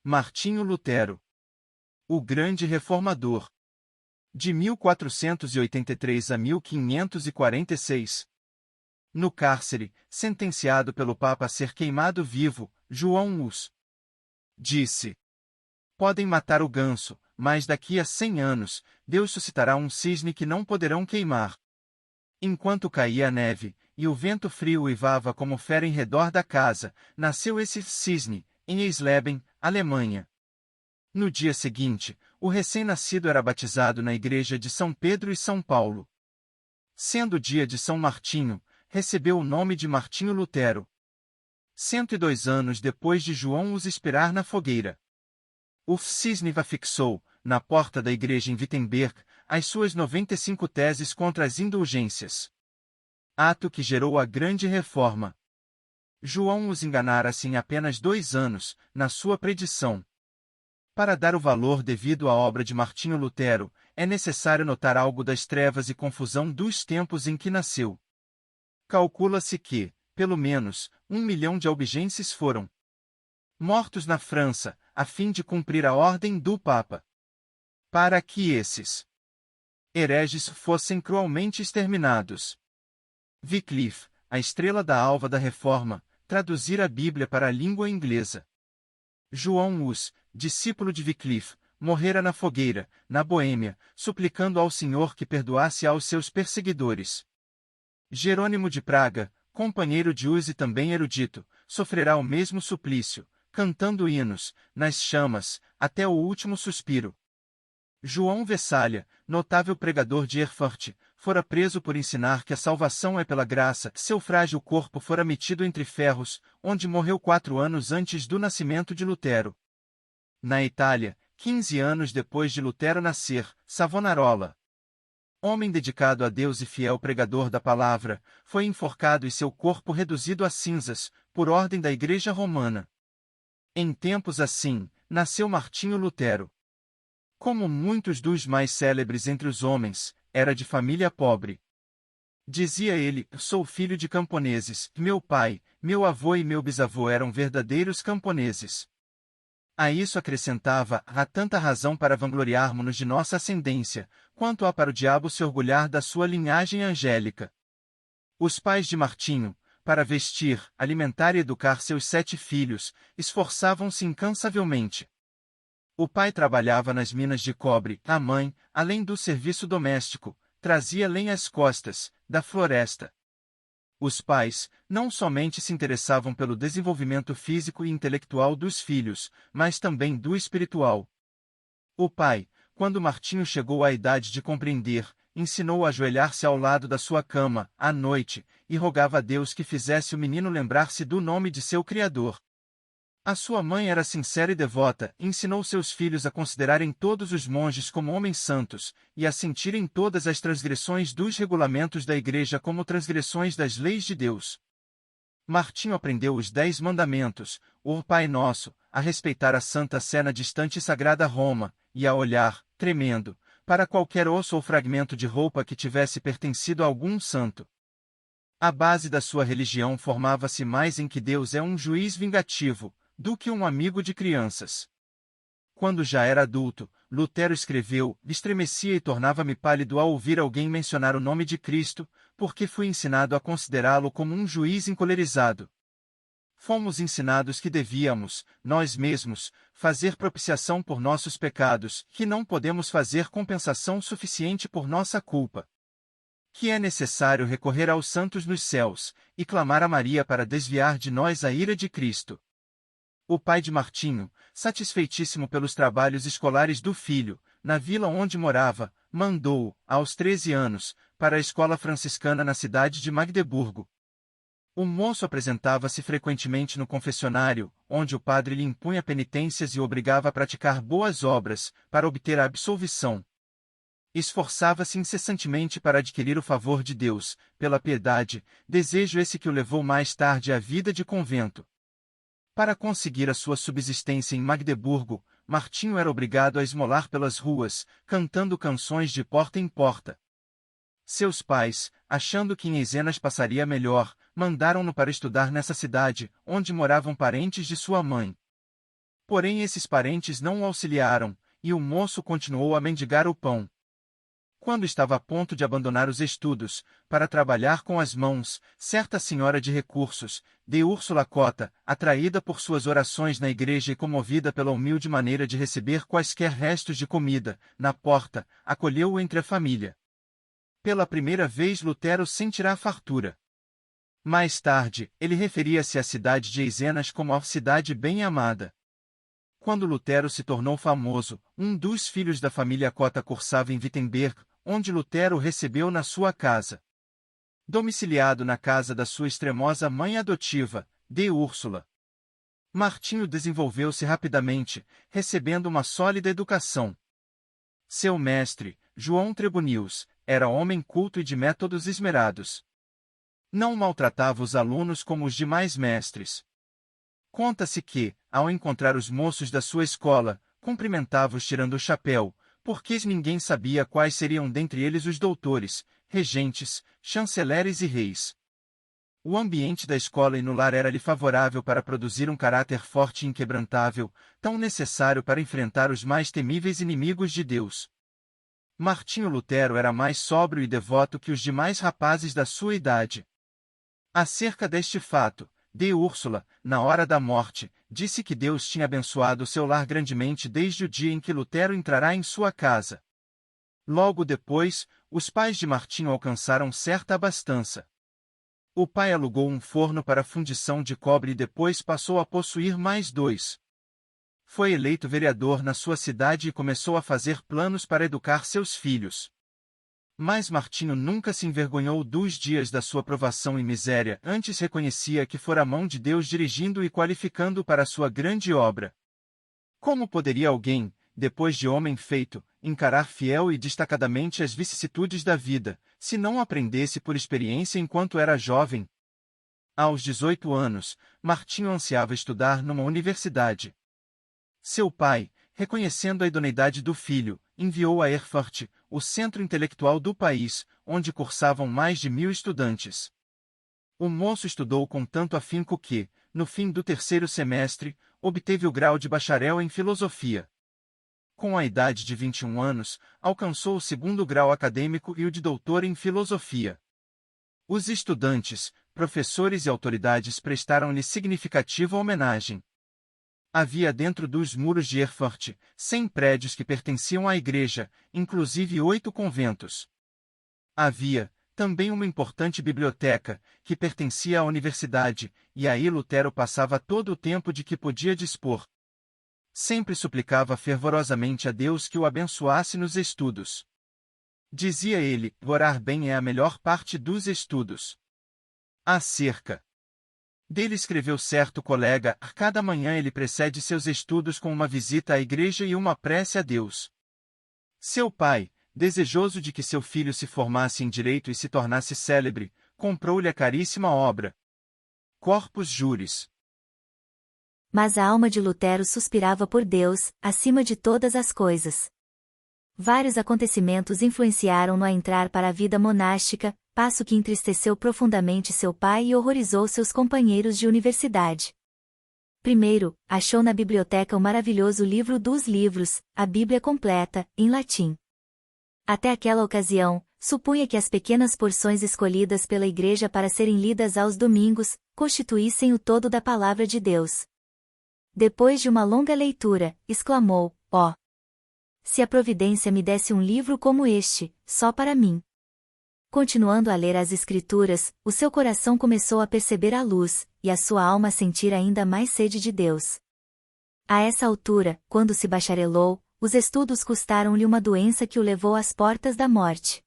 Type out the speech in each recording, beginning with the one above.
Martinho Lutero, o grande reformador. De 1483 a 1546. No cárcere, sentenciado pelo Papa a ser queimado vivo, João Hus disse: podem matar o ganso, mas daqui a 100 anos, Deus suscitará um cisne que não poderão queimar. Enquanto caía a neve, e o vento frio uivava como fera em redor da casa, nasceu esse cisne, em Eisleben, Alemanha. No dia seguinte, o recém-nascido era batizado na igreja de São Pedro e São Paulo. Sendo o dia de São Martinho, recebeu o nome de Martinho Lutero. 102 anos depois de João os expirar na fogueira, o cisne fixou, na porta da igreja em Wittenberg, as suas 95 teses contra as indulgências. Ato que gerou a grande reforma. João os enganara-se em apenas 2 anos, na sua predição. Para dar o valor devido à obra de Martinho Lutero, é necessário notar algo das trevas e confusão dos tempos em que nasceu. Calcula-se que, pelo menos, 1 milhão de albigenses foram mortos na França, a fim de cumprir a ordem do Papa, para que esses hereges fossem cruelmente exterminados. Wycliffe, a estrela da alva da Reforma, traduzir a Bíblia para a língua inglesa. João Hus, discípulo de Wycliffe, morrera na fogueira, na Boêmia, suplicando ao Senhor que perdoasse aos seus perseguidores. Jerônimo de Praga, companheiro de Hus e também erudito, sofrerá o mesmo suplício, cantando hinos, nas chamas, até o último suspiro. João Vessalha, notável pregador de Erfurt, fora preso por ensinar que a salvação é pela graça, seu frágil corpo fora metido entre ferros, onde morreu 4 anos antes do nascimento de Lutero. Na Itália, 15 anos depois de Lutero nascer, Savonarola, homem dedicado a Deus e fiel pregador da palavra, foi enforcado e seu corpo reduzido a cinzas, por ordem da Igreja Romana. Em tempos assim, nasceu Martinho Lutero. Como muitos dos mais célebres entre os homens, era de família pobre. Dizia ele: sou filho de camponeses, meu pai, meu avô e meu bisavô eram verdadeiros camponeses. A isso acrescentava: há tanta razão para vangloriarmos-nos de nossa ascendência, quanto há para o diabo se orgulhar da sua linhagem angélica. Os pais de Martinho, para vestir, alimentar e educar seus 7 filhos, esforçavam-se incansavelmente. O pai trabalhava nas minas de cobre, a mãe, além do serviço doméstico, trazia lenha às costas, da floresta. Os pais, não somente se interessavam pelo desenvolvimento físico e intelectual dos filhos, mas também do espiritual. O pai, quando Martinho chegou à idade de compreender, ensinou-o a ajoelhar-se ao lado da sua cama, à noite, e rogava a Deus que fizesse o menino lembrar-se do nome de seu Criador. A sua mãe era sincera e devota, ensinou seus filhos a considerarem todos os monges como homens santos, e a sentirem todas as transgressões dos regulamentos da Igreja como transgressões das leis de Deus. Martinho aprendeu os 10 mandamentos, o Pai Nosso, a respeitar a Santa Sé na distante e sagrada Roma, e a olhar, tremendo, para qualquer osso ou fragmento de roupa que tivesse pertencido a algum santo. A base da sua religião formava-se mais em que Deus é um juiz vingativo, do que um amigo de crianças. Quando já era adulto, Lutero escreveu: estremecia e tornava-me pálido ao ouvir alguém mencionar o nome de Cristo, porque fui ensinado a considerá-lo como um juiz encolerizado. Fomos ensinados que devíamos, nós mesmos, fazer propiciação por nossos pecados, que não podemos fazer compensação suficiente por nossa culpa. Que é necessário recorrer aos santos nos céus, e clamar a Maria para desviar de nós a ira de Cristo. O pai de Martinho, satisfeitíssimo pelos trabalhos escolares do filho, na vila onde morava, mandou-o, aos 13 anos, para a escola franciscana na cidade de Magdeburgo. O moço apresentava-se frequentemente no confessionário, onde o padre lhe impunha penitências e o obrigava a praticar boas obras, para obter a absolvição. Esforçava-se incessantemente para adquirir o favor de Deus, pela piedade, desejo esse que o levou mais tarde à vida de convento. Para conseguir a sua subsistência em Magdeburgo, Martinho era obrigado a esmolar pelas ruas, cantando canções de porta em porta. Seus pais, achando que em Eisenas passaria melhor, mandaram-no para estudar nessa cidade, onde moravam parentes de sua mãe. Porém esses parentes não o auxiliaram, e o moço continuou a mendigar o pão. Quando estava a ponto de abandonar os estudos, para trabalhar com as mãos, certa senhora de recursos, de Úrsula Cota, atraída por suas orações na igreja e comovida pela humilde maneira de receber quaisquer restos de comida, na porta, acolheu-o entre a família. Pela primeira vez Lutero sentirá fartura. Mais tarde, ele referia-se à cidade de Eisenas como a cidade bem amada. Quando Lutero se tornou famoso, um dos filhos da família Cota cursava em Wittenberg, onde Lutero o recebeu na sua casa. Domiciliado na casa da sua extremosa mãe adotiva, de Úrsula, Martinho desenvolveu-se rapidamente, recebendo uma sólida educação. Seu mestre, João Trebonius, era homem culto e de métodos esmerados. Não maltratava os alunos como os demais mestres. Conta-se que, ao encontrar os moços da sua escola, cumprimentava-os tirando o chapéu, porque ninguém sabia quais seriam dentre eles os doutores, regentes, chanceleres e reis. O ambiente da escola e no lar era-lhe favorável para produzir um caráter forte e inquebrantável, tão necessário para enfrentar os mais temíveis inimigos de Deus. Martinho Lutero era mais sóbrio e devoto que os demais rapazes da sua idade. Acerca deste fato, de Úrsula, na hora da morte, disse que Deus tinha abençoado seu lar grandemente desde o dia em que Lutero entrará em sua casa. Logo depois, os pais de Martinho alcançaram certa abastança. O pai alugou um forno para fundição de cobre e depois passou a possuir mais dois. Foi eleito vereador na sua cidade e começou a fazer planos para educar seus filhos. Mas Martinho nunca se envergonhou dos dias da sua provação e miséria, antes reconhecia que fora a mão de Deus dirigindo e qualificando para a sua grande obra. Como poderia alguém, depois de homem feito, encarar fiel e destacadamente as vicissitudes da vida, se não aprendesse por experiência enquanto era jovem? Aos 18 anos, Martinho ansiava estudar numa universidade. Seu pai, reconhecendo a idoneidade do filho, enviou a Erfurt, o centro intelectual do país, onde cursavam mais de 1000 estudantes. O moço estudou com tanto afinco que, no fim do terceiro semestre, obteve o grau de bacharel em filosofia. Com a idade de 21 anos, alcançou o segundo grau acadêmico e o de doutor em filosofia. Os estudantes, professores e autoridades prestaram-lhe significativa homenagem. Havia dentro dos muros de Erfurt 100 prédios que pertenciam à igreja, inclusive 8 conventos. Havia, também uma importante biblioteca, que pertencia à universidade, e aí Lutero passava todo o tempo de que podia dispor. Sempre suplicava fervorosamente a Deus que o abençoasse nos estudos. Dizia ele, orar bem é a melhor parte dos estudos. Acerca dele escreveu certo colega, cada manhã ele precede seus estudos com uma visita à igreja e uma prece a Deus. Seu pai, desejoso de que seu filho se formasse em direito e se tornasse célebre, comprou-lhe a caríssima obra Corpus Juris. Mas a alma de Lutero suspirava por Deus, acima de todas as coisas. Vários acontecimentos influenciaram-no a entrar para a vida monástica, passo que entristeceu profundamente seu pai e horrorizou seus companheiros de universidade. Primeiro, achou na biblioteca o maravilhoso livro dos livros, a Bíblia completa, em latim. Até aquela ocasião, supunha que as pequenas porções escolhidas pela igreja para serem lidas aos domingos, constituíssem o todo da palavra de Deus. Depois de uma longa leitura, exclamou, ó! Se a providência me desse um livro como este, só para mim. Continuando a ler as Escrituras, o seu coração começou a perceber a luz, e a sua alma a sentir ainda mais sede de Deus. A essa altura, quando se bacharelou, os estudos custaram-lhe uma doença que o levou às portas da morte.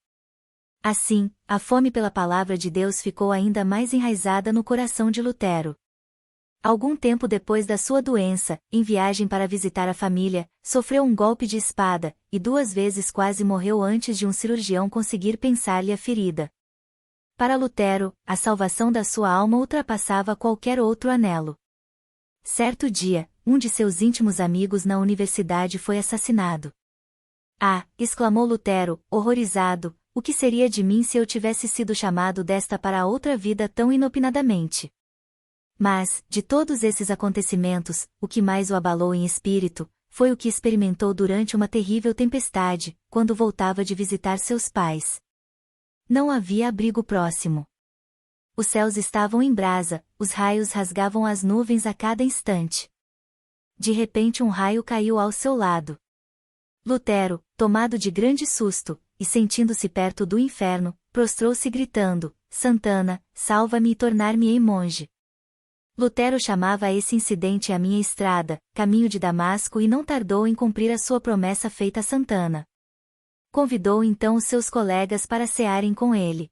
Assim, a fome pela palavra de Deus ficou ainda mais enraizada no coração de Lutero. Algum tempo depois da sua doença, em viagem para visitar a família, sofreu um golpe de espada, e 2 vezes quase morreu antes de um cirurgião conseguir pensar-lhe a ferida. Para Lutero, a salvação da sua alma ultrapassava qualquer outro anelo. Certo dia, um de seus íntimos amigos na universidade foi assassinado. Ah! Exclamou Lutero, horrorizado, o que seria de mim se eu tivesse sido chamado desta para outra vida tão inopinadamente? Mas, de todos esses acontecimentos, o que mais o abalou em espírito, foi o que experimentou durante uma terrível tempestade, quando voltava de visitar seus pais. Não havia abrigo próximo. Os céus estavam em brasa, os raios rasgavam as nuvens a cada instante. De repente um raio caiu ao seu lado. Lutero, tomado de grande susto, e sentindo-se perto do inferno, prostrou-se gritando: Santana, salva-me e tornar-me-ei monge. Lutero chamava esse incidente a minha estrada, caminho de Damasco, e não tardou em cumprir a sua promessa feita a Santana. Convidou então os seus colegas para cearem com ele.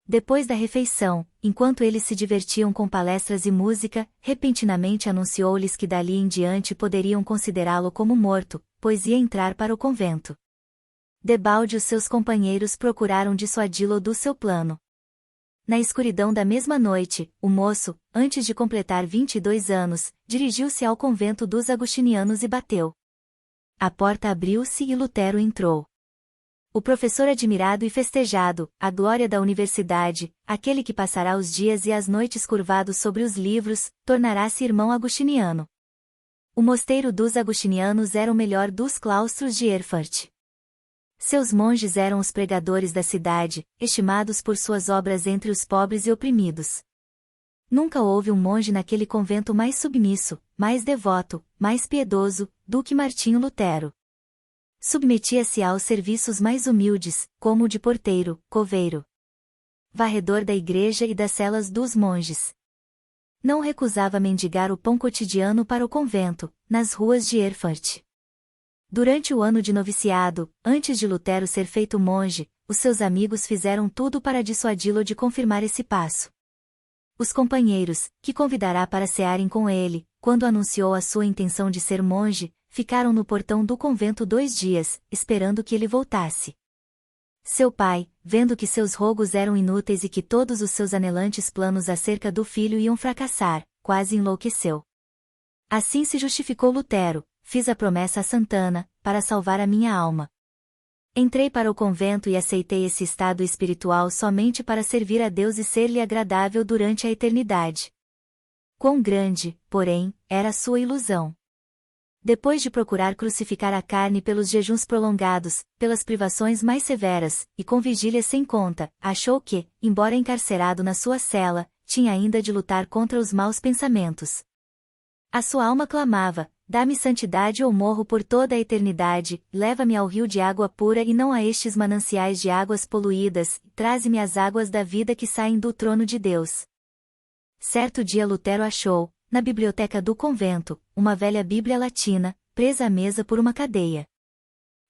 Depois da refeição, enquanto eles se divertiam com palestras e música, repentinamente anunciou-lhes que dali em diante poderiam considerá-lo como morto, pois ia entrar para o convento. Debalde e os seus companheiros procuraram dissuadi-lo do seu plano. Na escuridão da mesma noite, o moço, antes de completar 22 anos, dirigiu-se ao convento dos agostinianos e bateu. A porta abriu-se e Lutero entrou. O professor admirado e festejado, a glória da universidade, aquele que passará os dias e as noites curvado sobre os livros, tornará-se irmão agostiniano. O mosteiro dos agostinianos era o melhor dos claustros de Erfurt. Seus monges eram os pregadores da cidade, estimados por suas obras entre os pobres e oprimidos. Nunca houve um monge naquele convento mais submisso, mais devoto, mais piedoso, do que Martinho Lutero. Submetia-se aos serviços mais humildes, como o de porteiro, coveiro, varredor da igreja e das celas dos monges. Não recusava mendigar o pão cotidiano para o convento, nas ruas de Erfurt. Durante o ano de noviciado, antes de Lutero ser feito monge, os seus amigos fizeram tudo para dissuadi-lo de confirmar esse passo. Os companheiros, que convidará para cearem com ele, quando anunciou a sua intenção de ser monge, ficaram no portão do convento 2 dias, esperando que ele voltasse. Seu pai, vendo que seus rogos eram inúteis e que todos os seus anelantes planos acerca do filho iam fracassar, quase enlouqueceu. Assim se justificou Lutero: fiz a promessa a Santana, para salvar a minha alma. Entrei para o convento e aceitei esse estado espiritual somente para servir a Deus e ser-lhe agradável durante a eternidade. Quão grande, porém, era a sua ilusão! Depois de procurar crucificar a carne pelos jejuns prolongados, pelas privações mais severas, e com vigílias sem conta, achou que, embora encarcerado na sua cela, tinha ainda de lutar contra os maus pensamentos. A sua alma clamava: dá-me santidade ou morro por toda a eternidade, leva-me ao rio de água pura e não a estes mananciais de águas poluídas, traze-me as águas da vida que saem do trono de Deus. Certo dia Lutero achou, na biblioteca do convento, uma velha Bíblia latina, presa à mesa por uma cadeia.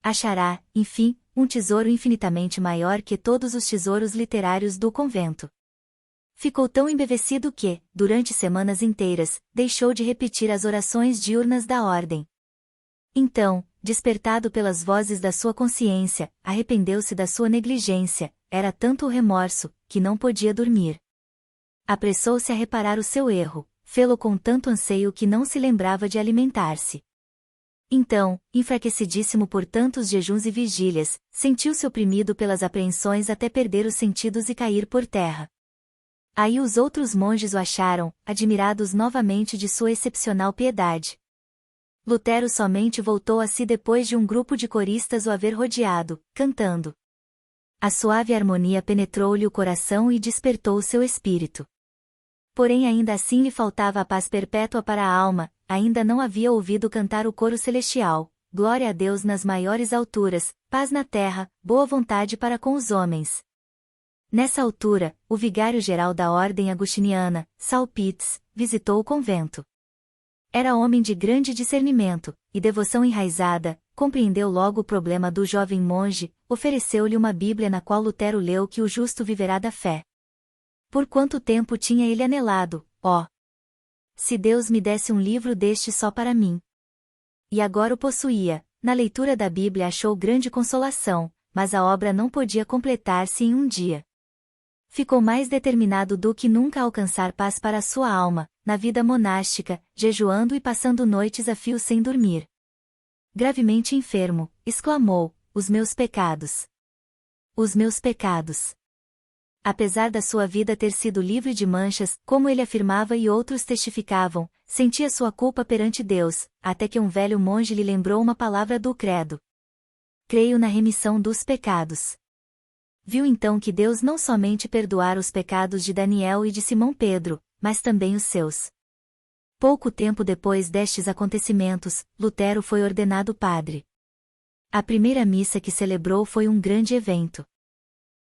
Achará, enfim, um tesouro infinitamente maior que todos os tesouros literários do convento. Ficou tão embevecido que, durante semanas inteiras, deixou de repetir as orações diurnas da ordem. Então, despertado pelas vozes da sua consciência, arrependeu-se da sua negligência, era tanto o remorso, que não podia dormir. Apressou-se a reparar o seu erro, fê-lo com tanto anseio que não se lembrava de alimentar-se. Então, enfraquecidíssimo por tantos jejuns e vigílias, sentiu-se oprimido pelas apreensões até perder os sentidos e cair por terra. Aí os outros monges o acharam, admirados novamente de sua excepcional piedade. Lutero somente voltou a si depois de um grupo de coristas o haver rodeado, cantando. A suave harmonia penetrou-lhe o coração e despertou o seu espírito. Porém ainda assim lhe faltava a paz perpétua para a alma, ainda não havia ouvido cantar o coro celestial: glória a Deus nas maiores alturas, paz na terra, boa vontade para com os homens. Nessa altura, o vigário-geral da ordem agostiniana, Salpitz, visitou o convento. Era homem de grande discernimento, e devoção enraizada, compreendeu logo o problema do jovem monge, ofereceu-lhe uma Bíblia na qual Lutero leu que o justo viverá da fé. Por quanto tempo tinha ele anelado, ó! Se Deus me desse um livro deste só para mim! E agora o possuía. Na leitura da Bíblia achou grande consolação, mas a obra não podia completar-se em um dia. Ficou mais determinado do que nunca a alcançar paz para a sua alma, na vida monástica, jejuando e passando noites a fio sem dormir. Gravemente enfermo, exclamou: os meus pecados! Os meus pecados! Apesar da sua vida ter sido livre de manchas, como ele afirmava e outros testificavam, sentia sua culpa perante Deus, até que um velho monge lhe lembrou uma palavra do credo. Creio na remissão dos pecados. Viu então que Deus não somente perdoara os pecados de Daniel e de Simão Pedro, mas também os seus. Pouco tempo depois destes acontecimentos, Lutero foi ordenado padre. A primeira missa que celebrou foi um grande evento.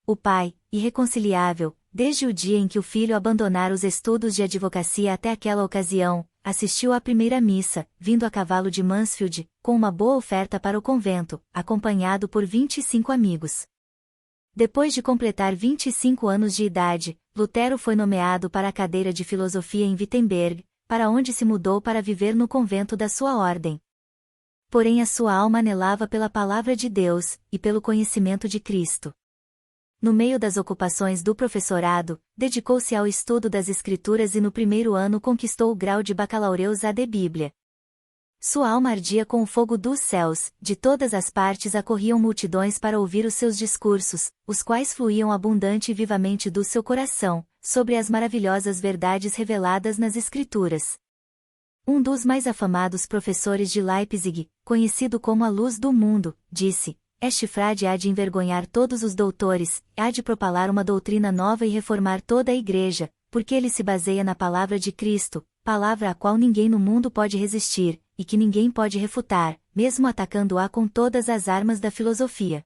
O pai, irreconciliável, desde o dia em que o filho abandonara os estudos de advocacia até aquela ocasião, assistiu à primeira missa, vindo a cavalo de Mansfield, com uma boa oferta para o convento, acompanhado por 25 amigos. Depois de completar 25 anos de idade, Lutero foi nomeado para a cadeira de filosofia em Wittenberg, para onde se mudou para viver no convento da sua ordem. Porém a sua alma anelava pela palavra de Deus, e pelo conhecimento de Cristo. No meio das ocupações do professorado, dedicou-se ao estudo das Escrituras e no primeiro ano conquistou o grau de bacalaureus ad Bíblia. Sua alma ardia com o fogo dos céus, de todas as partes acorriam multidões para ouvir os seus discursos, os quais fluíam abundante e vivamente do seu coração, sobre as maravilhosas verdades reveladas nas Escrituras. Um dos mais afamados professores de Leipzig, conhecido como a luz do mundo, disse: "Este frade há de envergonhar todos os doutores, há de propalar uma doutrina nova e reformar toda a Igreja, porque ele se baseia na palavra de Cristo, palavra à qual ninguém no mundo pode resistir, e que ninguém pode refutar, mesmo atacando-a com todas as armas da filosofia."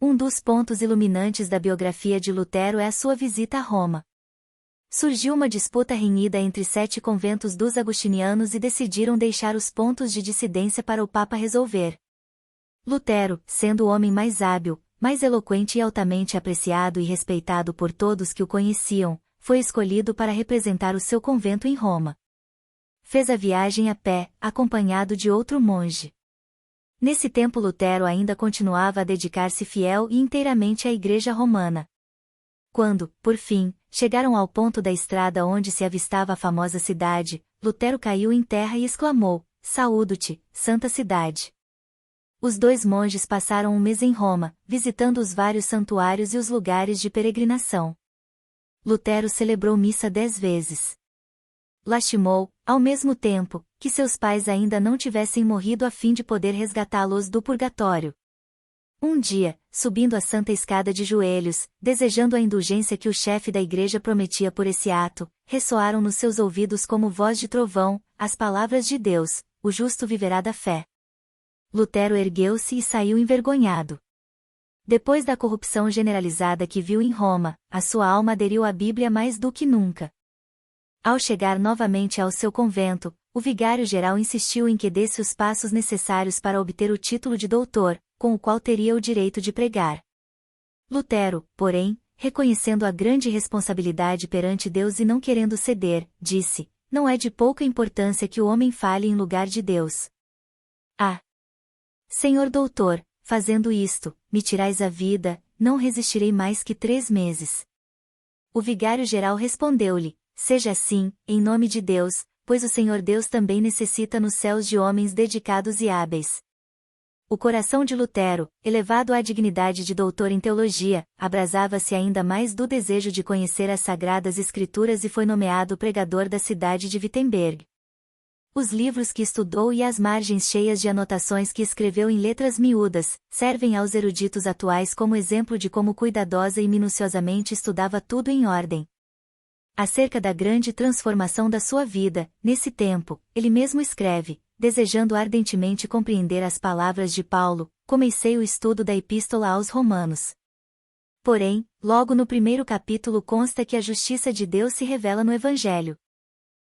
Um dos pontos iluminantes da biografia de Lutero é a sua visita a Roma. Surgiu uma disputa renhida entre 7 conventos dos agostinianos e decidiram deixar os pontos de dissidência para o Papa resolver. Lutero, sendo o homem mais hábil, mais eloquente e altamente apreciado e respeitado por todos que o conheciam, foi escolhido para representar o seu convento em Roma. Fez a viagem a pé, acompanhado de outro monge. Nesse tempo Lutero ainda continuava a dedicar-se fiel e inteiramente à Igreja Romana. Quando, por fim, chegaram ao ponto da estrada onde se avistava a famosa cidade, Lutero caiu em terra e exclamou: "Saúdo-te, santa cidade!" Os 2 monges passaram um mês em Roma, visitando os vários santuários e os lugares de peregrinação. Lutero celebrou missa 10 vezes. Lastimou, ao mesmo tempo, que seus pais ainda não tivessem morrido a fim de poder resgatá-los do purgatório. Um dia, subindo a santa escada de joelhos, desejando a indulgência que o chefe da igreja prometia por esse ato, ressoaram nos seus ouvidos como voz de trovão, as palavras de Deus: "O justo viverá da fé." Lutero ergueu-se e saiu envergonhado. Depois da corrupção generalizada que viu em Roma, a sua alma aderiu à Bíblia mais do que nunca. Ao chegar novamente ao seu convento, o vigário-geral insistiu em que desse os passos necessários para obter o título de doutor, com o qual teria o direito de pregar. Lutero, porém, reconhecendo a grande responsabilidade perante Deus e não querendo ceder, disse: "Não é de pouca importância que o homem fale em lugar de Deus. Ah! Senhor doutor, fazendo isto, me tirais a vida, não resistirei mais que 3 meses." O vigário-geral respondeu-lhe: "Seja assim, em nome de Deus, pois o Senhor Deus também necessita nos céus de homens dedicados e hábeis." O coração de Lutero, elevado à dignidade de doutor em teologia, abrasava-se ainda mais do desejo de conhecer as sagradas escrituras e foi nomeado pregador da cidade de Wittenberg. Os livros que estudou e as margens cheias de anotações que escreveu em letras miúdas, servem aos eruditos atuais como exemplo de como cuidadosa e minuciosamente estudava tudo em ordem. Acerca da grande transformação da sua vida, nesse tempo, ele mesmo escreve: "Desejando ardentemente compreender as palavras de Paulo, comecei o estudo da Epístola aos Romanos." Porém, logo no primeiro capítulo consta que a justiça de Deus se revela no Evangelho.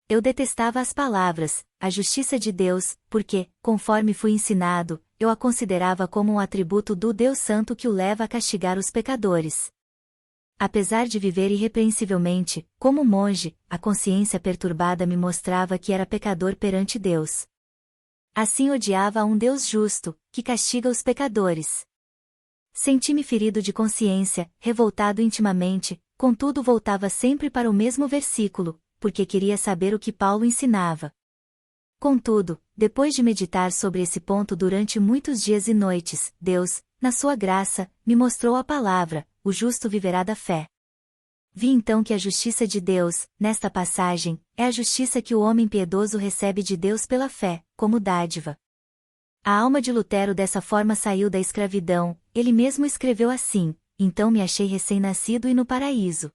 "Eu detestava as palavras, a justiça de Deus, porque, conforme fui ensinado, eu a considerava como um atributo do Deus Santo que o leva a castigar os pecadores." Apesar de viver irrepreensivelmente, como monge, a consciência perturbada me mostrava que era pecador perante Deus. Assim odiava a um Deus justo, que castiga os pecadores. Senti-me ferido de consciência, revoltado intimamente, contudo voltava sempre para o mesmo versículo, porque queria saber o que Paulo ensinava. Contudo, depois de meditar sobre esse ponto durante muitos dias e noites, Deus, na sua graça, me mostrou a palavra: "O justo viverá da fé." Vi então que a justiça de Deus, nesta passagem, é a justiça que o homem piedoso recebe de Deus pela fé, como dádiva. A alma de Lutero dessa forma saiu da escravidão, ele mesmo escreveu assim: então me achei recém-nascido e no paraíso.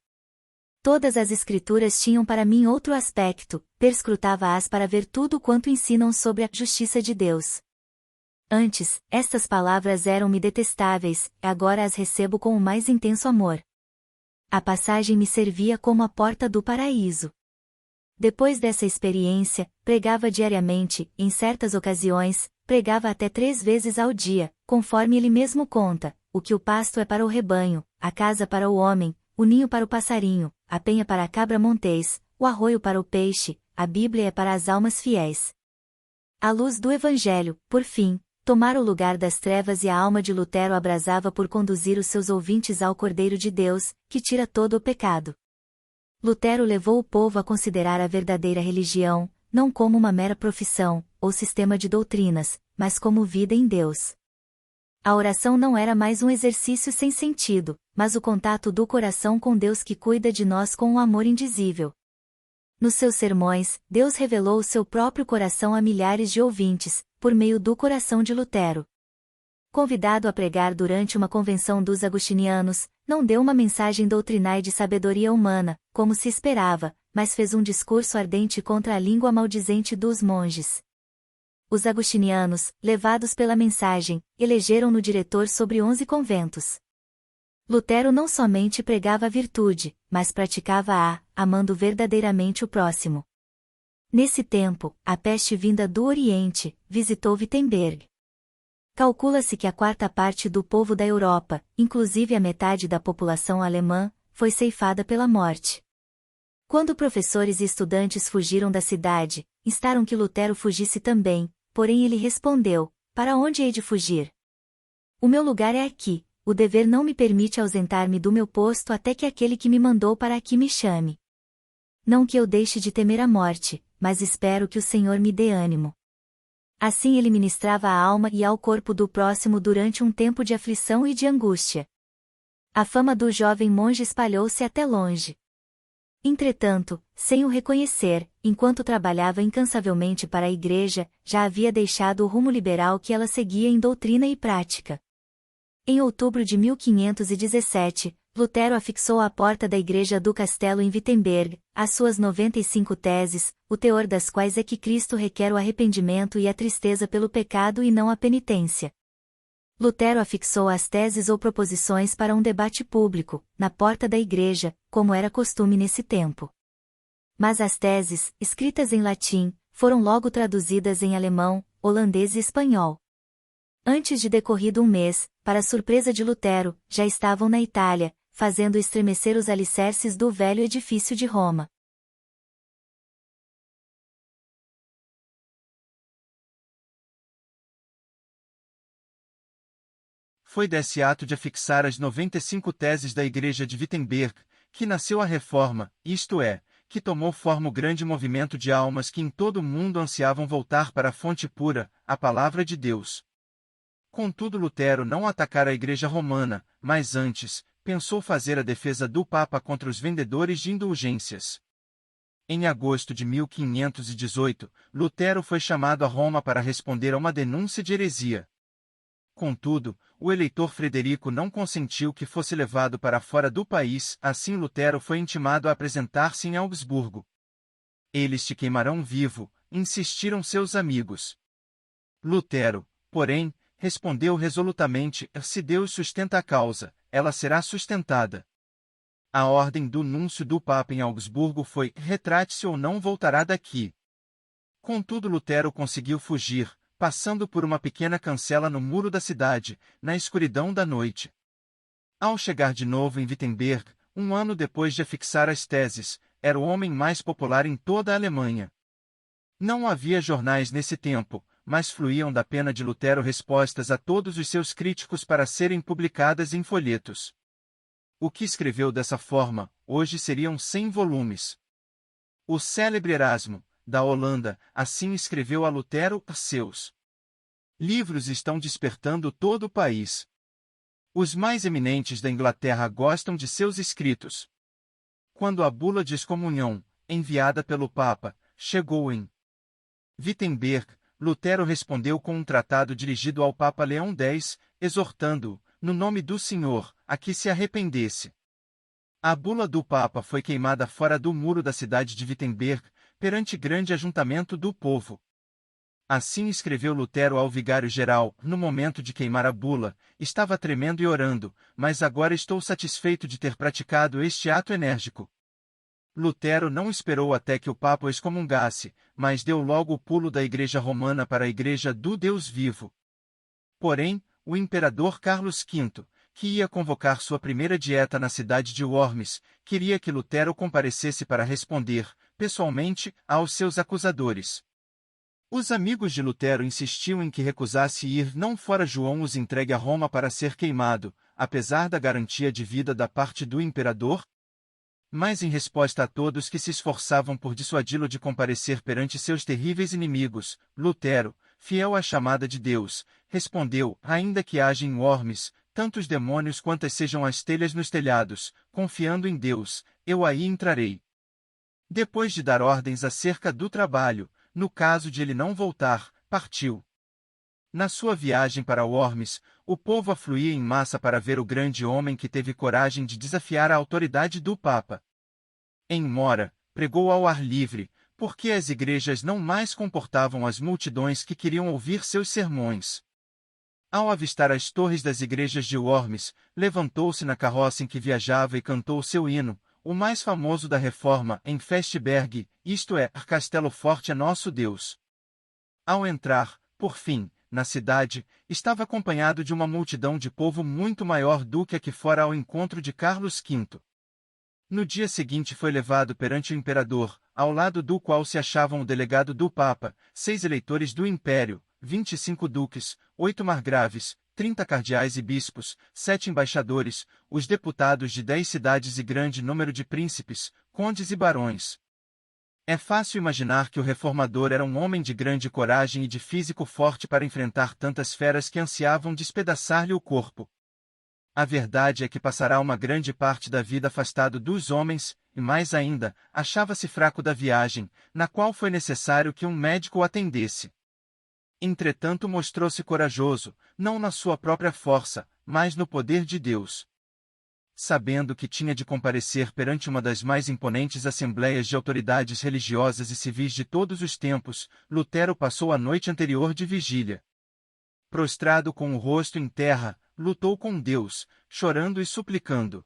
Todas as escrituras tinham para mim outro aspecto, perscrutava-as para ver tudo quanto ensinam sobre a justiça de Deus. Antes, estas palavras eram-me detestáveis, agora as recebo com o mais intenso amor. A passagem me servia como a porta do paraíso. Depois dessa experiência, pregava diariamente, em certas ocasiões, pregava até 3 vezes ao dia, conforme ele mesmo conta: o que o pasto é para o rebanho, a casa para o homem, o ninho para o passarinho, a penha para a cabra montês, o arroio para o peixe, a Bíblia é para as almas fiéis. A luz do Evangelho, por fim, tomara o lugar das trevas e a alma de Lutero abrasava por conduzir os seus ouvintes ao Cordeiro de Deus, que tira todo o pecado. Lutero levou o povo a considerar a verdadeira religião, não como uma mera profissão, ou sistema de doutrinas, mas como vida em Deus. A oração não era mais um exercício sem sentido, mas o contato do coração com Deus que cuida de nós com um amor indizível. Nos seus sermões, Deus revelou o seu próprio coração a milhares de ouvintes, por meio do coração de Lutero. Convidado a pregar durante uma convenção dos agostinianos, não deu uma mensagem doutrinal de sabedoria humana, como se esperava, mas fez um discurso ardente contra a língua maldizente dos monges. Os agostinianos, levados pela mensagem, elegeram-no diretor sobre 11 conventos. Lutero não somente pregava a virtude, mas praticava-a, amando verdadeiramente o próximo. Nesse tempo, a peste vinda do Oriente visitou Wittenberg. Calcula-se que a 1/4 do povo da Europa, inclusive a metade da população alemã, foi ceifada pela morte. Quando professores e estudantes fugiram da cidade, instaram que Lutero fugisse também, porém ele respondeu: para onde hei de fugir? O meu lugar é aqui, o dever não me permite ausentar-me do meu posto até que aquele que me mandou para aqui me chame. Não que eu deixe de temer a morte, mas espero que o Senhor me dê ânimo. Assim ele ministrava à alma e ao corpo do próximo durante um tempo de aflição e de angústia. A fama do jovem monge espalhou-se até longe. Entretanto, sem o reconhecer, enquanto trabalhava incansavelmente para a Igreja, já havia deixado o rumo liberal que ela seguia em doutrina e prática. Em outubro de 1517, Lutero afixou à porta da igreja do castelo em Wittenberg, as suas 95 teses, o teor das quais é que Cristo requer o arrependimento e a tristeza pelo pecado e não a penitência. Lutero afixou as teses ou proposições para um debate público, na porta da igreja, como era costume nesse tempo. Mas as teses, escritas em latim, foram logo traduzidas em alemão, holandês e espanhol. Antes de decorrido um mês, para surpresa de Lutero, já estavam na Itália, fazendo estremecer os alicerces do velho edifício de Roma. Foi desse ato de afixar as 95 teses da Igreja de Wittenberg, que nasceu a Reforma, isto é, que tomou forma o grande movimento de almas que em todo o mundo ansiavam voltar para a fonte pura, a Palavra de Deus. Contudo, Lutero não atacara a Igreja Romana, mas antes, pensou fazer a defesa do Papa contra os vendedores de indulgências. Em agosto de 1518, Lutero foi chamado a Roma para responder a uma denúncia de heresia. Contudo, o eleitor Frederico não consentiu que fosse levado para fora do país, assim Lutero foi intimado a apresentar-se em Augsburgo. Eles te queimarão vivo, insistiram seus amigos. Lutero, porém, respondeu resolutamente: se Deus sustenta a causa, ela será sustentada. A ordem do núncio do Papa em Augsburgo foi: retrate-se ou não voltará daqui. Contudo, Lutero conseguiu fugir, passando por uma pequena cancela no muro da cidade, na escuridão da noite. Ao chegar de novo em Wittenberg, um ano depois de afixar as teses, era o homem mais popular em toda a Alemanha. Não havia jornais nesse tempo, mas fluíam da pena de Lutero respostas a todos os seus críticos para serem publicadas em folhetos. O que escreveu dessa forma, hoje seriam 100 volumes. O célebre Erasmo, da Holanda, assim escreveu a Lutero: seus livros estão despertando todo o país. Os mais eminentes da Inglaterra gostam de seus escritos. Quando a bula de excomunhão, enviada pelo Papa, chegou em Wittenberg, Lutero respondeu com um tratado dirigido ao Papa Leão X, exortando-o, no nome do Senhor, a que se arrependesse. A bula do Papa foi queimada fora do muro da cidade de Wittenberg, perante grande ajuntamento do povo. Assim escreveu Lutero ao vigário-geral, no momento de queimar a bula, estava tremendo e orando, mas agora estou satisfeito de ter praticado este ato enérgico. Lutero não esperou até que o Papa o excomungasse, mas deu logo o pulo da Igreja Romana para a Igreja do Deus vivo. Porém, o imperador Carlos V, que ia convocar sua primeira dieta na cidade de Worms, queria que Lutero comparecesse para responder, pessoalmente, aos seus acusadores. Os amigos de Lutero insistiam em que recusasse ir, não fora João os entregue a Roma para ser queimado, apesar da garantia de vida da parte do imperador. Mas em resposta a todos que se esforçavam por dissuadi-lo de comparecer perante seus terríveis inimigos, Lutero, fiel à chamada de Deus, respondeu: ainda que haja em Worms tantos demônios quantas sejam as telhas nos telhados, confiando em Deus, eu aí entrarei. Depois de dar ordens acerca do trabalho, no caso de ele não voltar, partiu. Na sua viagem para Worms, o povo afluía em massa para ver o grande homem que teve coragem de desafiar a autoridade do Papa. Em Mora, pregou ao ar livre, porque as igrejas não mais comportavam as multidões que queriam ouvir seus sermões. Ao avistar as torres das igrejas de Worms, levantou-se na carroça em que viajava e cantou seu hino, o mais famoso da Reforma, em Festberg, isto é, Castelo Forte é nosso Deus. Ao entrar, por fim, na cidade, estava acompanhado de uma multidão de povo muito maior do que a que fora ao encontro de Carlos V. No dia seguinte foi levado perante o imperador, ao lado do qual se achavam o delegado do Papa, 6 eleitores do Império, 25 duques, 8 margraves, 30 cardeais e bispos, 7 embaixadores, os deputados de 10 cidades e grande número de príncipes, condes e barões. É fácil imaginar que o reformador era um homem de grande coragem e de físico forte para enfrentar tantas feras que ansiavam despedaçar-lhe o corpo. A verdade é que passará uma grande parte da vida afastado dos homens, e mais ainda, achava-se fraco da viagem, na qual foi necessário que um médico o atendesse. Entretanto mostrou-se corajoso, não na sua própria força, mas no poder de Deus. Sabendo que tinha de comparecer perante uma das mais imponentes assembleias de autoridades religiosas e civis de todos os tempos, Lutero passou a noite anterior de vigília. Prostrado com o rosto em terra, lutou com Deus, chorando e suplicando.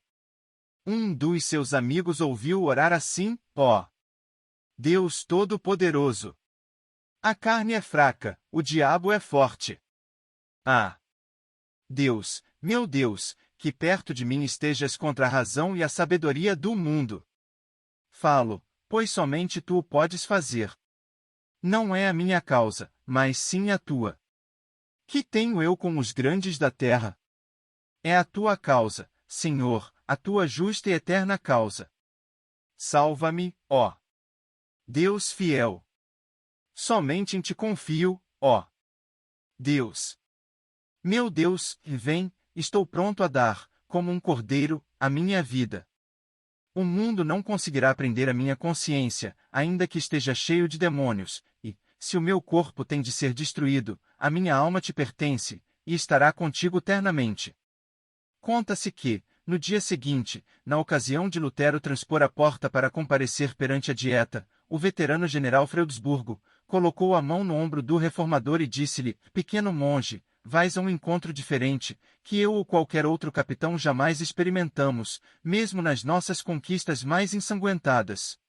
Um dos seus amigos ouviu orar assim: ó Deus Todo-Poderoso! A carne é fraca, o diabo é forte. Ah! Deus, meu Deus, que perto de mim estejas contra a razão e a sabedoria do mundo. Falo, pois somente tu o podes fazer. Não é a minha causa, mas sim a tua. Que tenho eu com os grandes da terra? É a tua causa, Senhor, a tua justa e eterna causa. Salva-me, ó Deus fiel. Somente em ti confio, ó Deus. Meu Deus, vem, estou pronto a dar, como um cordeiro, a minha vida. O mundo não conseguirá prender a minha consciência, ainda que esteja cheio de demônios, e, se o meu corpo tem de ser destruído, a minha alma te pertence, e estará contigo eternamente. Conta-se que, no dia seguinte, na ocasião de Lutero transpor a porta para comparecer perante a dieta, o veterano general Freudesburgo colocou a mão no ombro do reformador e disse-lhe: pequeno monge, vais a um encontro diferente, que eu ou qualquer outro capitão jamais experimentamos, mesmo nas nossas conquistas mais ensanguentadas.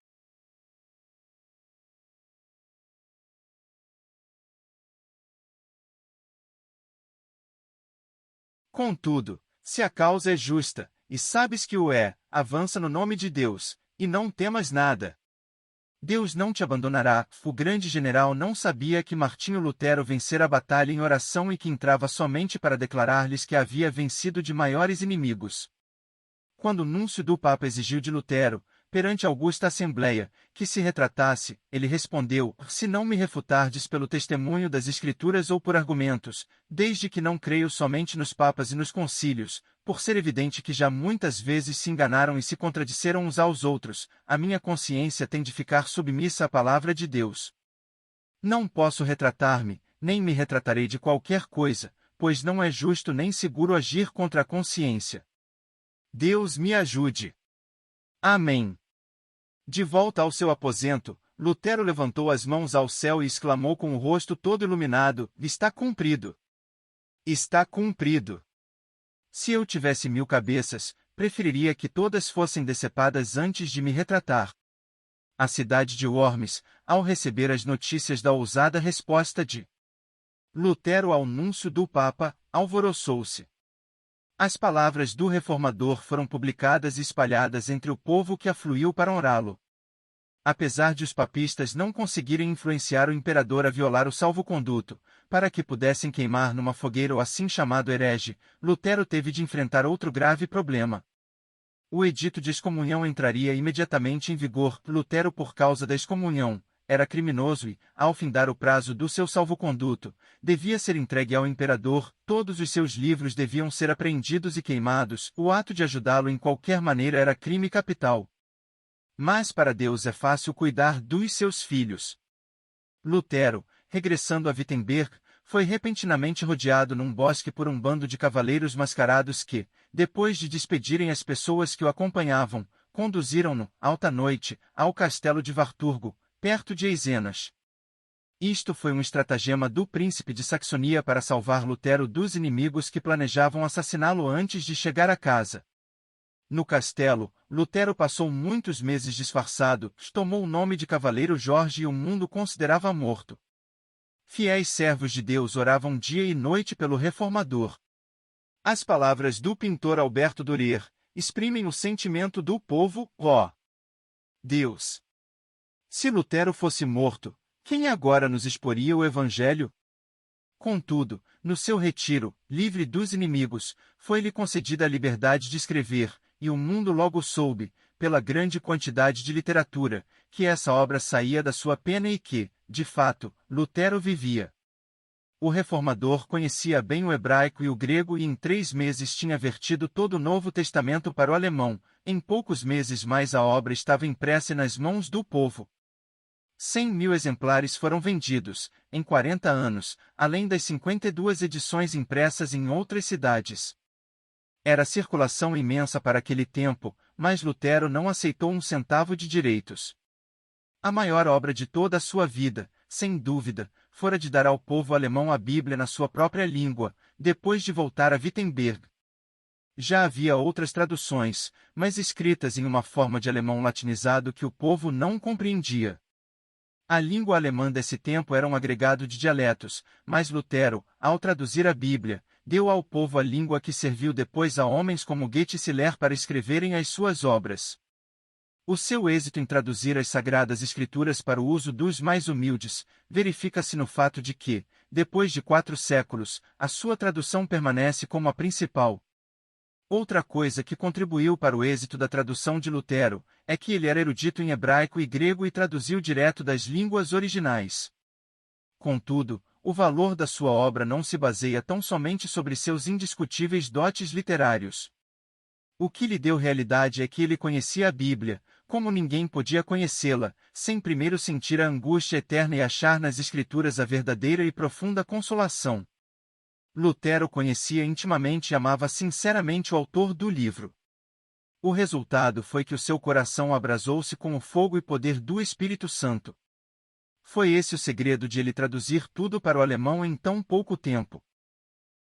Contudo, se a causa é justa, e sabes que o é, avança no nome de Deus, e não temas nada. Deus não te abandonará. O grande general não sabia que Martinho Lutero vencera a batalha em oração e que entrava somente para declarar-lhes que havia vencido de maiores inimigos. Quando o núncio do Papa exigiu de Lutero, perante a augusta Assembleia, que se retratasse, ele respondeu: se não me refutardes pelo testemunho das Escrituras ou por argumentos, desde que não creio somente nos papas e nos concílios, Por ser evidente que já muitas vezes se enganaram e se contradisseram uns aos outros, a minha consciência tem de ficar submissa à palavra de Deus. Não posso retratar-me, nem me retratarei de qualquer coisa, pois não é justo nem seguro agir contra a consciência. Deus me ajude. Amém. De volta ao seu aposento, Lutero levantou as mãos ao céu e exclamou com o rosto todo iluminado: Está cumprido! Está cumprido! Se eu tivesse 1000 cabeças, preferiria que todas fossem decepadas antes de me retratar. A cidade de Worms, ao receber as notícias da ousada resposta de Lutero ao núncio do Papa, alvoroçou-se. As palavras do reformador foram publicadas e espalhadas entre o povo que afluiu para honrá-lo. Apesar de os papistas não conseguirem influenciar o imperador a violar o salvo-conduto, para que pudessem queimar numa fogueira o assim chamado herege, Lutero teve de enfrentar outro grave problema. O edito de excomunhão entraria imediatamente em vigor. Lutero, por causa da excomunhão, era criminoso e, ao findar o prazo do seu salvo-conduto, devia ser entregue ao imperador, todos os seus livros deviam ser apreendidos e queimados, o ato de ajudá-lo em qualquer maneira era crime capital. Mas para Deus é fácil cuidar dos seus filhos. Lutero, regressando a Wittenberg, foi repentinamente rodeado num bosque por um bando de cavaleiros mascarados que, depois de despedirem as pessoas que o acompanhavam, conduziram-no, alta noite, ao castelo de Wartburgo, perto de Eisenach. Isto foi um estratagema do príncipe de Saxonia para salvar Lutero dos inimigos que planejavam assassiná-lo antes de chegar a casa. No castelo, Lutero passou muitos meses disfarçado, tomou o nome de Cavaleiro Jorge e o mundo considerava morto. Fiéis servos de Deus oravam dia e noite pelo reformador. As palavras do pintor Alberto Durer exprimem o sentimento do povo: ó Deus! Se Lutero fosse morto, quem agora nos exporia o Evangelho? Contudo, no seu retiro, livre dos inimigos, foi-lhe concedida a liberdade de escrever, e o mundo logo soube, pela grande quantidade de literatura, que essa obra saía da sua pena e que, de fato, Lutero vivia. O reformador conhecia bem o hebraico e o grego e em 3 meses tinha vertido todo o Novo Testamento para o alemão. Em poucos meses mais a obra estava impressa nas mãos do povo. 100.000 exemplares foram vendidos, em 40 anos, além das 52 edições impressas em outras cidades. Era circulação imensa para aquele tempo, mas Lutero não aceitou um centavo de direitos. A maior obra de toda a sua vida, sem dúvida, fora de dar ao povo alemão a Bíblia na sua própria língua, depois de voltar a Wittenberg. Já havia outras traduções, mas escritas em uma forma de alemão latinizado que o povo não compreendia. A língua alemã desse tempo era um agregado de dialetos, mas Lutero, ao traduzir a Bíblia, deu ao povo a língua que serviu depois a homens como Goethe e Schiller para escreverem as suas obras. O seu êxito em traduzir as Sagradas Escrituras para o uso dos mais humildes, verifica-se no fato de que, depois de 4 séculos, a sua tradução permanece como a principal. Outra coisa que contribuiu para o êxito da tradução de Lutero, é que ele era erudito em hebraico e grego e traduziu direto das línguas originais. Contudo, o valor da sua obra não se baseia tão somente sobre seus indiscutíveis dotes literários. O que lhe deu realidade é que ele conhecia a Bíblia, como ninguém podia conhecê-la, sem primeiro sentir a angústia eterna e achar nas Escrituras a verdadeira e profunda consolação. Lutero conhecia intimamente e amava sinceramente o autor do livro. O resultado foi que o seu coração abrasou-se com o fogo e poder do Espírito Santo. Foi esse o segredo de ele traduzir tudo para o alemão em tão pouco tempo.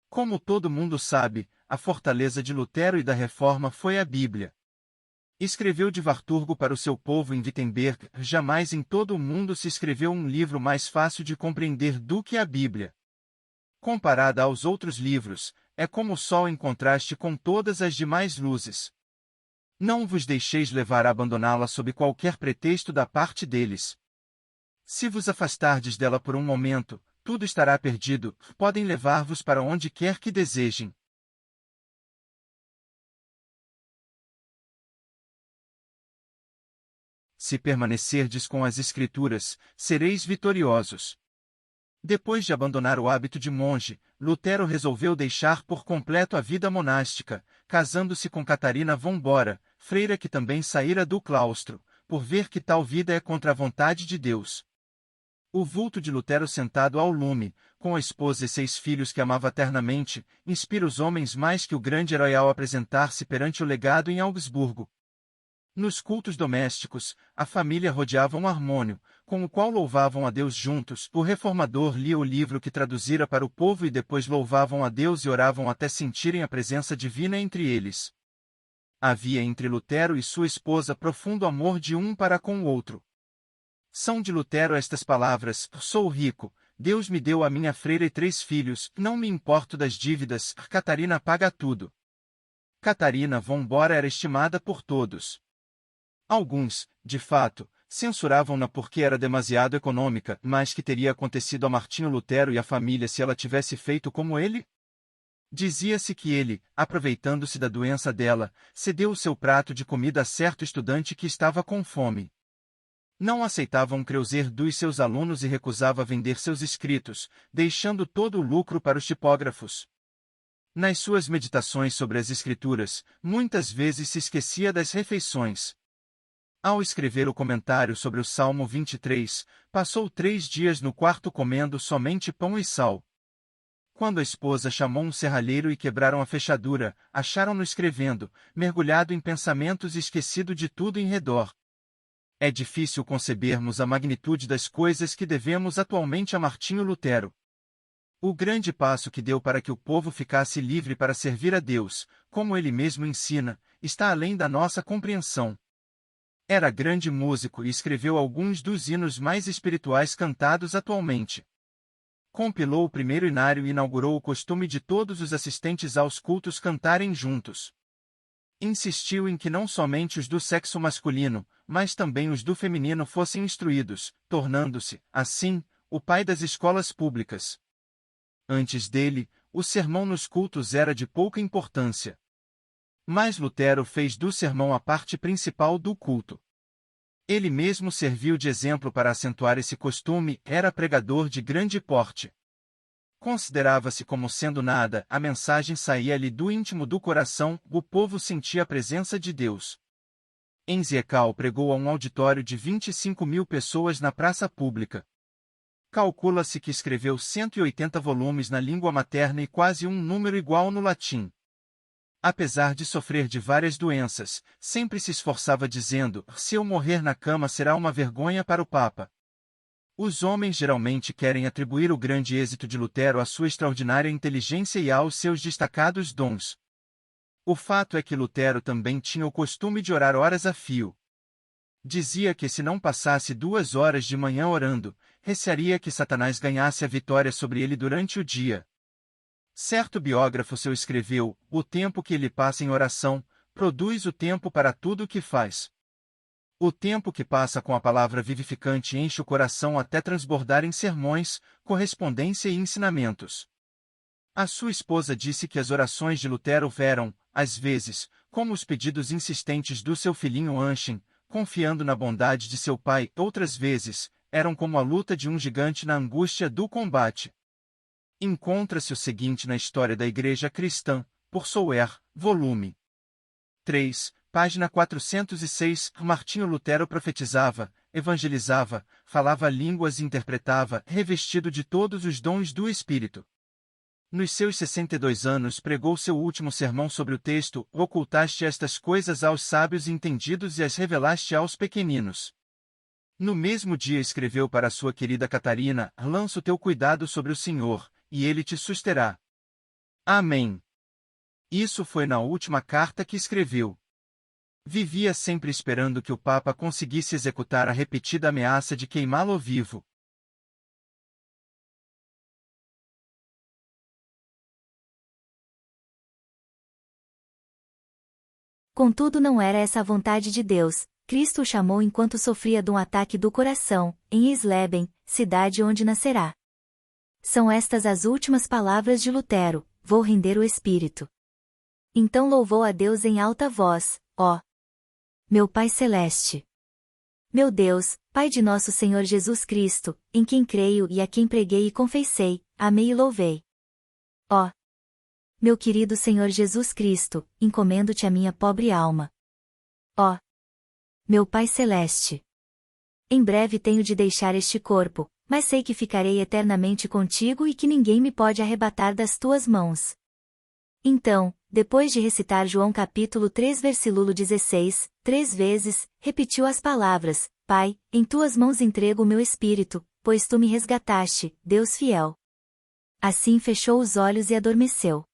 Como todo mundo sabe, a fortaleza de Lutero e da Reforma foi a Bíblia. Escreveu de Wartburgo para o seu povo em Wittenberg: jamais em todo o mundo se escreveu um livro mais fácil de compreender do que a Bíblia. Comparada aos outros livros, é como o sol em contraste com todas as demais luzes. Não vos deixeis levar a abandoná-la sob qualquer pretexto da parte deles. Se vos afastardes dela por um momento, tudo estará perdido, podem levar-vos para onde quer que desejem. Se permanecerdes com as Escrituras, sereis vitoriosos. Depois de abandonar o hábito de monge, Lutero resolveu deixar por completo a vida monástica, casando-se com Catarina von Bora, freira que também saíra do claustro, por ver que tal vida é contra a vontade de Deus. O vulto de Lutero sentado ao lume, com a esposa e 6 filhos que amava eternamente, inspira os homens mais que o grande herói ao apresentar-se perante o legado em Augsburgo. Nos cultos domésticos, a família rodeava um harmônio, com o qual louvavam a Deus juntos. O reformador lia o livro que traduzira para o povo e depois louvavam a Deus e oravam até sentirem a presença divina entre eles. Havia entre Lutero e sua esposa profundo amor de um para com o outro. São de Lutero estas palavras: sou rico, Deus me deu a minha freira e 3 filhos, não me importo das dívidas, Catarina paga tudo. Catarina von Bora era estimada por todos. Alguns, de fato, censuravam-na porque era demasiado econômica, mas que teria acontecido a Martinho Lutero e à família se ela tivesse feito como ele? Dizia-se que ele, aproveitando-se da doença dela, cedeu o seu prato de comida a certo estudante que estava com fome. Não aceitava um creuser dos seus alunos e recusava vender seus escritos, deixando todo o lucro para os tipógrafos. Nas suas meditações sobre as Escrituras, muitas vezes se esquecia das refeições. Ao escrever o comentário sobre o Salmo 23, passou 3 dias no quarto comendo somente pão e sal. Quando a esposa chamou um serralheiro e quebraram a fechadura, acharam-no escrevendo, mergulhado em pensamentos e esquecido de tudo em redor. É difícil concebermos a magnitude das coisas que devemos atualmente a Martinho Lutero. O grande passo que deu para que o povo ficasse livre para servir a Deus, como ele mesmo ensina, está além da nossa compreensão. Era grande músico e escreveu alguns dos hinos mais espirituais cantados atualmente. Compilou o primeiro inário e inaugurou o costume de todos os assistentes aos cultos cantarem juntos. Insistiu em que não somente os do sexo masculino, mas também os do feminino fossem instruídos, tornando-se, assim, o pai das escolas públicas. Antes dele, o sermão nos cultos era de pouca importância. Mas Lutero fez do sermão a parte principal do culto. Ele mesmo serviu de exemplo para acentuar esse costume, era pregador de grande porte. Considerava-se como sendo nada, a mensagem saía-lhe do íntimo do coração, o povo sentia a presença de Deus. Em Zwickau pregou a um auditório de 25.000 pessoas na praça pública. Calcula-se que escreveu 180 volumes na língua materna e quase um número igual no latim. Apesar de sofrer de várias doenças, sempre se esforçava dizendo: se eu morrer na cama será uma vergonha para o Papa. Os homens geralmente querem atribuir o grande êxito de Lutero à sua extraordinária inteligência e aos seus destacados dons. O fato é que Lutero também tinha o costume de orar horas a fio. Dizia que se não passasse 2 horas de manhã orando, recearia que Satanás ganhasse a vitória sobre ele durante o dia. Certo biógrafo seu escreveu: o tempo que ele passa em oração, produz o tempo para tudo o que faz. O tempo que passa com a palavra vivificante enche o coração até transbordar em sermões, correspondência e ensinamentos. A sua esposa disse que as orações de Lutero eram, às vezes, como os pedidos insistentes do seu filhinho Anshin, confiando na bondade de seu pai, outras vezes, eram como a luta de um gigante na angústia do combate. Encontra-se o seguinte na História da Igreja Cristã, por Souer, volume 3, página 406, Martinho Lutero profetizava, evangelizava, falava línguas e interpretava, revestido de todos os dons do Espírito. Nos seus 62 anos pregou seu último sermão sobre o texto: ocultaste estas coisas aos sábios e entendidos e as revelaste aos pequeninos. No mesmo dia escreveu para sua querida Catarina: lança o teu cuidado sobre o Senhor, e ele te susterá. Amém. Isso foi na última carta que escreveu. Vivia sempre esperando que o Papa conseguisse executar a repetida ameaça de queimá-lo vivo. Contudo, não era essa a vontade de Deus. Cristo o chamou enquanto sofria de um ataque do coração, em Isleben, cidade onde nascerá. São estas as últimas palavras de Lutero: vou render o espírito. Então louvou a Deus em alta voz: ó, meu Pai Celeste! Meu Deus, Pai de nosso Senhor Jesus Cristo, em quem creio e a quem preguei e confessei, amei e louvei. Ó, meu querido Senhor Jesus Cristo, encomendo-te a minha pobre alma. Ó, meu Pai Celeste, em breve tenho de deixar este corpo, mas sei que ficarei eternamente contigo e que ninguém me pode arrebatar das tuas mãos. Então, depois de recitar João capítulo 3 versículo 16, 3 vezes, repetiu as palavras: Pai, em tuas mãos entrego o meu espírito, pois tu me resgataste, Deus fiel. Assim fechou os olhos e adormeceu.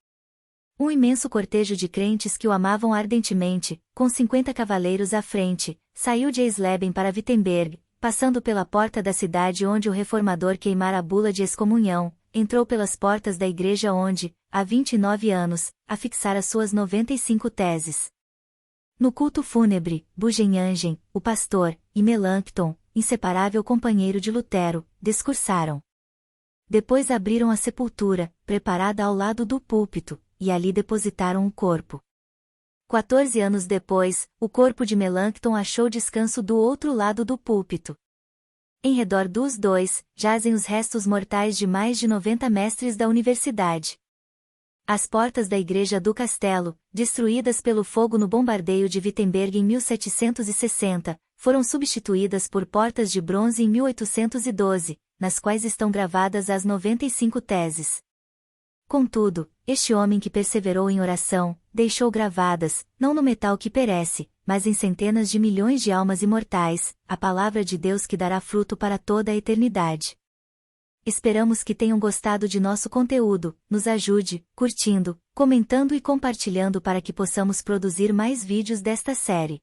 Um imenso cortejo de crentes que o amavam ardentemente, com 50 cavaleiros à frente, saiu de Eisleben para Wittenberg, passando pela porta da cidade onde o reformador queimara a bula de excomunhão, entrou pelas portas da igreja onde, há 29 anos, afixara suas 95 teses. No culto fúnebre, Bugenhagen, o pastor, e Melanchthon, inseparável companheiro de Lutero, discursaram. Depois abriram a sepultura, preparada ao lado do púlpito, e ali depositaram o corpo. 14 anos depois, o corpo de Melanchthon achou descanso do outro lado do púlpito. Em redor dos dois, jazem os restos mortais de mais de 90 mestres da universidade. As portas da igreja do castelo, destruídas pelo fogo no bombardeio de Wittenberg em 1760, foram substituídas por portas de bronze em 1812, nas quais estão gravadas as 95 teses. Contudo, este homem que perseverou em oração, deixou gravadas, não no metal que perece, mas em centenas de milhões de almas imortais, a palavra de Deus que dará fruto para toda a eternidade. Esperamos que tenham gostado de nosso conteúdo, nos ajude, curtindo, comentando e compartilhando para que possamos produzir mais vídeos desta série.